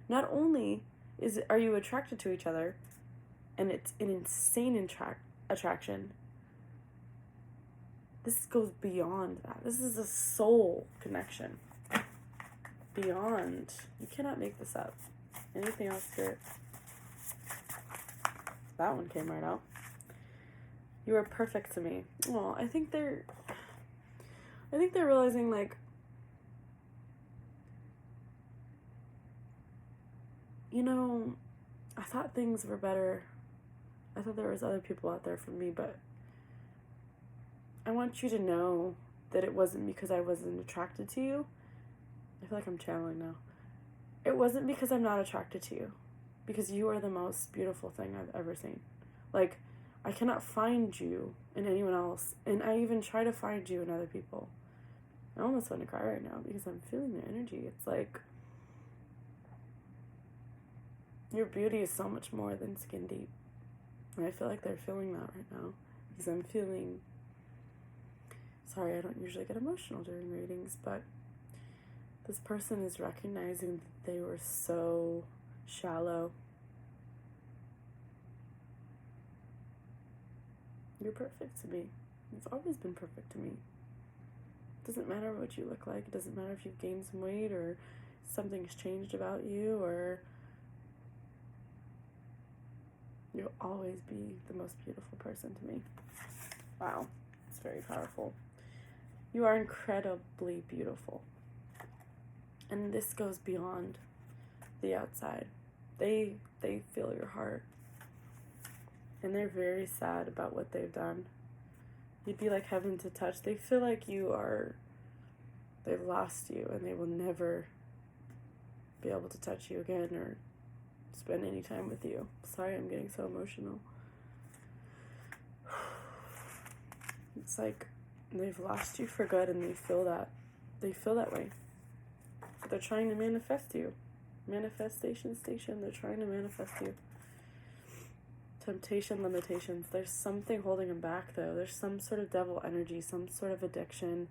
Not only are you attracted to each other, and it's an insane attraction, this goes beyond that. This is a soul connection. Beyond. You cannot make this up. Anything else, Spirit? That one came right out. You are perfect to me. Well, I think they're realizing, like, you know, I thought things were better. I thought there was other people out there for me, but I want you to know that it wasn't because I wasn't attracted to you. I feel like I'm channeling now. It wasn't because I'm not attracted to you. Because you are the most beautiful thing I've ever seen. Like, I cannot find you in anyone else. And I even try to find you in other people. I almost want to cry right now because I'm feeling their energy. It's like, your beauty is so much more than skin deep. And I feel like they're feeling that right now. Because I'm feeling... Sorry, I don't usually get emotional during readings, but this person is recognizing that they were so shallow. You're perfect to me. You've always been perfect to me. It doesn't matter what you look like. It doesn't matter if you've gained some weight or something's changed about you, or you'll always be the most beautiful person to me. Wow, it's very powerful. You are incredibly beautiful. And this goes beyond the outside. They feel your heart. And they're very sad about what they've done. You'd be like heaven to touch. They feel like they've lost you and they will never be able to touch you again or spend any time with you. Sorry, I'm getting so emotional. It's like they've lost you for good and they feel that way. They're trying to manifest you. Manifestation station, they're trying to manifest you. Temptation, limitations. There's something holding them back, though. There's some sort of devil energy, some sort of addiction,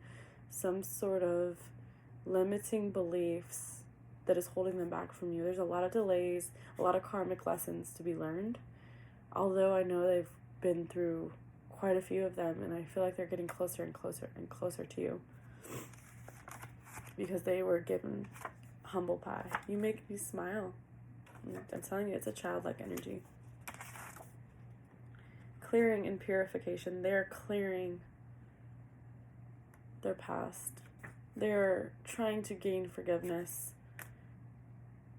some sort of limiting beliefs that is holding them back from you. There's a lot of delays, a lot of karmic lessons to be learned. Although I know they've been through quite a few of them, and I feel like they're getting closer and closer and closer to you. Because they were given humble pie. You make me smile. I'm telling you, it's a childlike energy. Clearing and purification. They're clearing their past. They're trying to gain forgiveness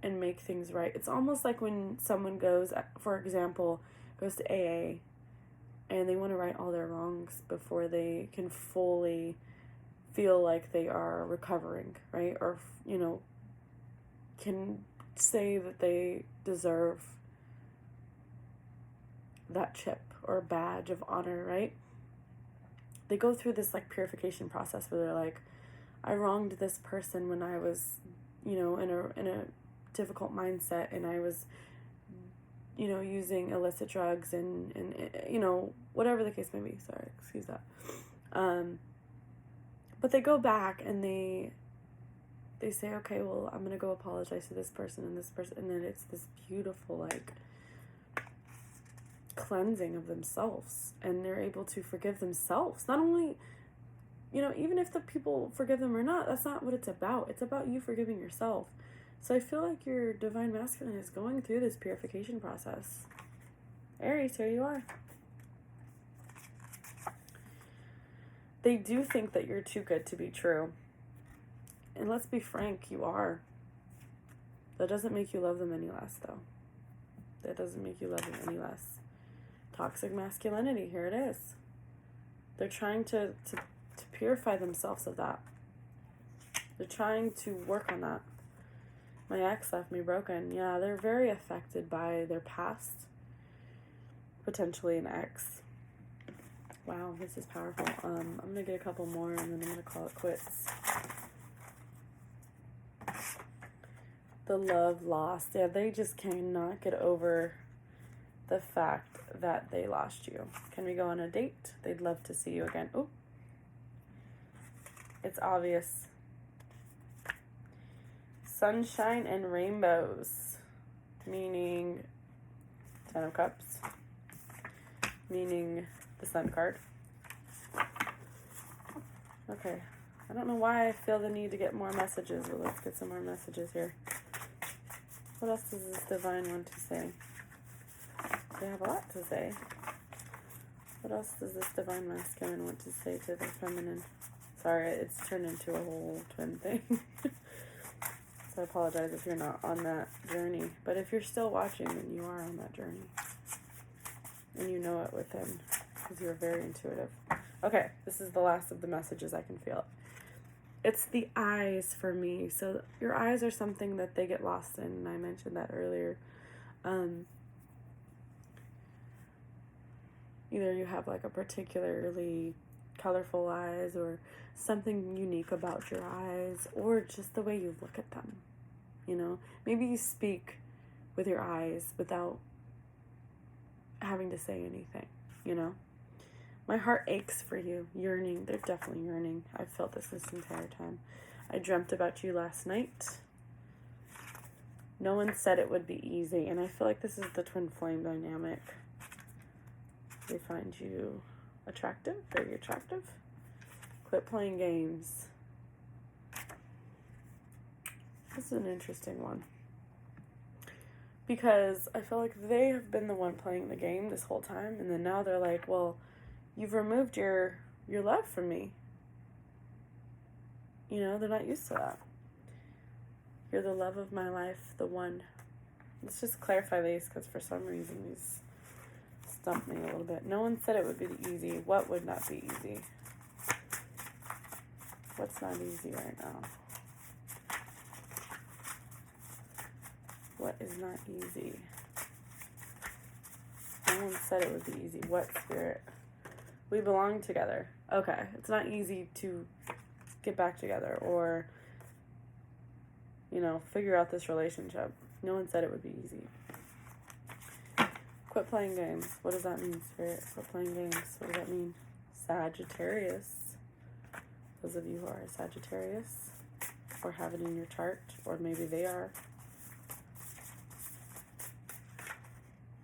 and make things right. It's almost like when someone goes, for example, goes to AA and they want to right all their wrongs before they can fully feel like they are recovering, right? Or, you know, can say that they deserve that chip or badge of honor, right? They go through this like purification process where they're like, I wronged this person when I was, you know, in a difficult mindset, and I was, you know, using illicit drugs and you know, whatever the case may be. Sorry, excuse that. But they go back and they say, okay, well, I'm gonna go apologize to this person and this person, and then it's this beautiful like cleansing of themselves, and they're able to forgive themselves. Not only, you know, even if the people forgive them or not, that's not what it's about. It's about you forgiving yourself. So I feel like your divine masculine is going through this purification process. Aries, here you are. They do think that you're too good to be true. And let's be frank, you are. That doesn't make you love them any less, though. That doesn't make you love them any less. Toxic masculinity, here it is. They're trying to purify themselves of that. They're trying to work on that. My ex left me broken. Yeah, they're very affected by their past. Potentially an ex. Wow, this is powerful. I'm going to get a couple more and then I'm going to call it quits. The love lost. Yeah, they just cannot get over the fact that they lost you. Can we go on a date? They'd love to see you again. Oh, it's obvious. Sunshine and rainbows, meaning 10 of Cups, meaning the Sun card. Okay, I don't know why I feel the need to get more messages, but let's get some more messages here. What else does this divine want to say? They have a lot to say. What else does this divine masculine want to say to the feminine? Sorry, it's turned into a whole twin thing. So I apologize if you're not on that journey. But if you're still watching, then you are on that journey. And you know it within, because you're very intuitive. Okay, this is the last of the messages. I can feel it. It's the eyes for me. So your eyes are something that they get lost in, and I mentioned that earlier. Either you have like a particularly colorful eyes or something unique about your eyes, or just the way you look at them, you know. Maybe you speak with your eyes without having to say anything, you know. My heart aches for you, yearning. They're definitely yearning. I've felt this entire time. I dreamt about you last night. No one said it would be easy, and I feel like this is the twin flame dynamic. They find you attractive, very attractive. Quit playing games. This is an interesting one. Because I feel like they have been the one playing the game this whole time, and then now they're like, well, you've removed your love from me. You know, they're not used to that. You're the love of my life, the one. Let's just clarify these, because for some reason these stumped me a little bit. No one said it would be easy. What would not be easy? What's not easy right now? What is not easy? No one said it would be easy. What, Spirit? We belong together. Okay. It's not easy to get back together or, you know, figure out this relationship. No one said it would be easy. Quit playing games. What does that mean, Spirit? Quit playing games. What does that mean? Sagittarius. Those of you who are Sagittarius or have it in your chart, or maybe they are.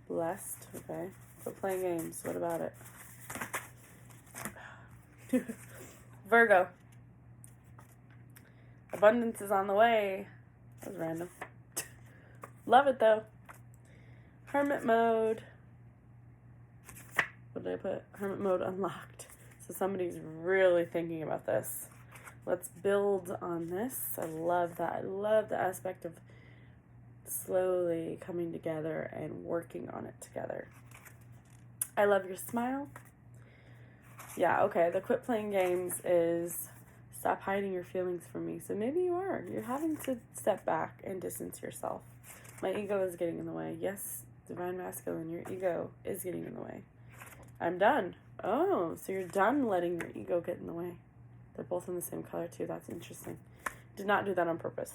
Blessed. Okay. Quit playing games. What about it? Virgo. Abundance is on the way. That was random. Love it though. Hermit mode. What did I put? Hermit mode unlocked. So somebody's really thinking about this. Let's build on this. I love that. I love the aspect of slowly coming together and working on it together. I love your smile. Yeah, okay. The quit playing games is stop hiding your feelings from me. So maybe you are. You're having to step back and distance yourself. My ego is getting in the way. Yes, divine masculine, your ego is getting in the way. I'm done. Oh, so you're done letting your ego get in the way. They're both in the same color too. That's interesting. Did not do that on purpose.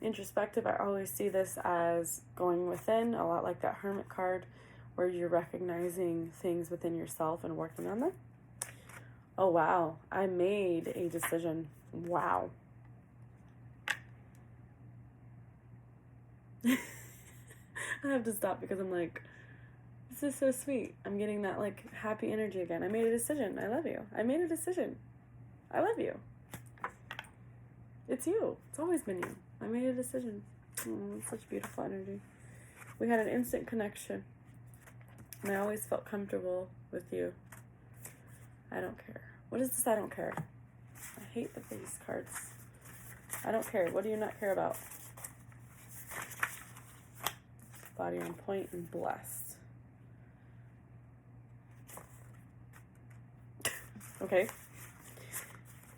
Introspective, I always see this as going within, a lot like that Hermit card, where you're recognizing things within yourself and working on them. Oh, wow. I made a decision. Wow. I have to stop because I'm like, this is so sweet. I'm getting that like happy energy again. I made a decision. I love you. I made a decision. I love you. It's you. It's always been you. I made a decision. It's such beautiful energy. We had an instant connection. And I always felt comfortable with you. I don't care. What is this I don't care? I hate these cards. I don't care. What do you not care about? Body on point and blessed. Okay.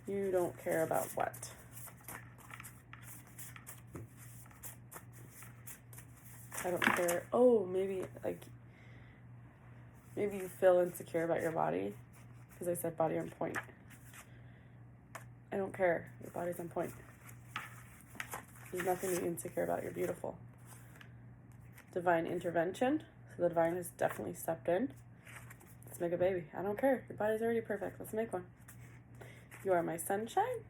You don't care about what? I don't care. Oh, maybe you feel insecure about your body because I said body on point. I don't care. Your body's on point. There's nothing to be insecure about. You're beautiful. Divine intervention. So the divine has definitely stepped in. Let's make a baby. I don't care. Your body's already perfect. Let's make one. You are my sunshine.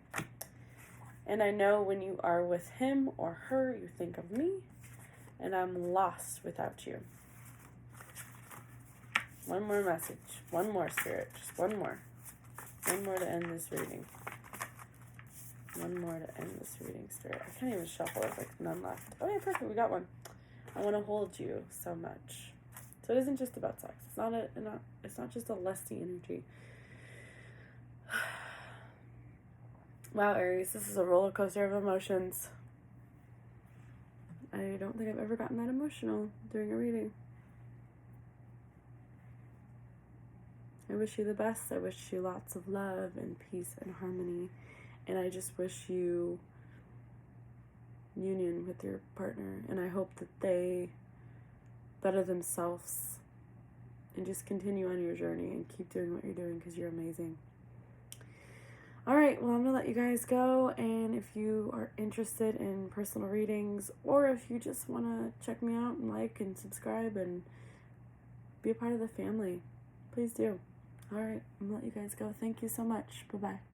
And I know when you are with him or her, you think of me. And I'm lost without you. One more message. One more, Spirit. Just one more. One more to end this reading. One more to end this reading, Spirit. I can't even shuffle. There's like none left. Oh yeah, perfect. We got one. I want to hold you so much. So it isn't just about sex. It's not just a lusty energy. Wow, Aries, this is a roller coaster of emotions. I don't think I've ever gotten that emotional during a reading. I wish you the best. I wish you lots of love and peace and harmony. And I just wish you union with your partner. And I hope that they better themselves and just continue on your journey and keep doing what you're doing because you're amazing. All right, well, I'm going to let you guys go. And if you are interested in personal readings or if you just want to check me out and like and subscribe and be a part of the family, please do. All right, I'm going to let you guys go. Thank you so much. Bye-bye.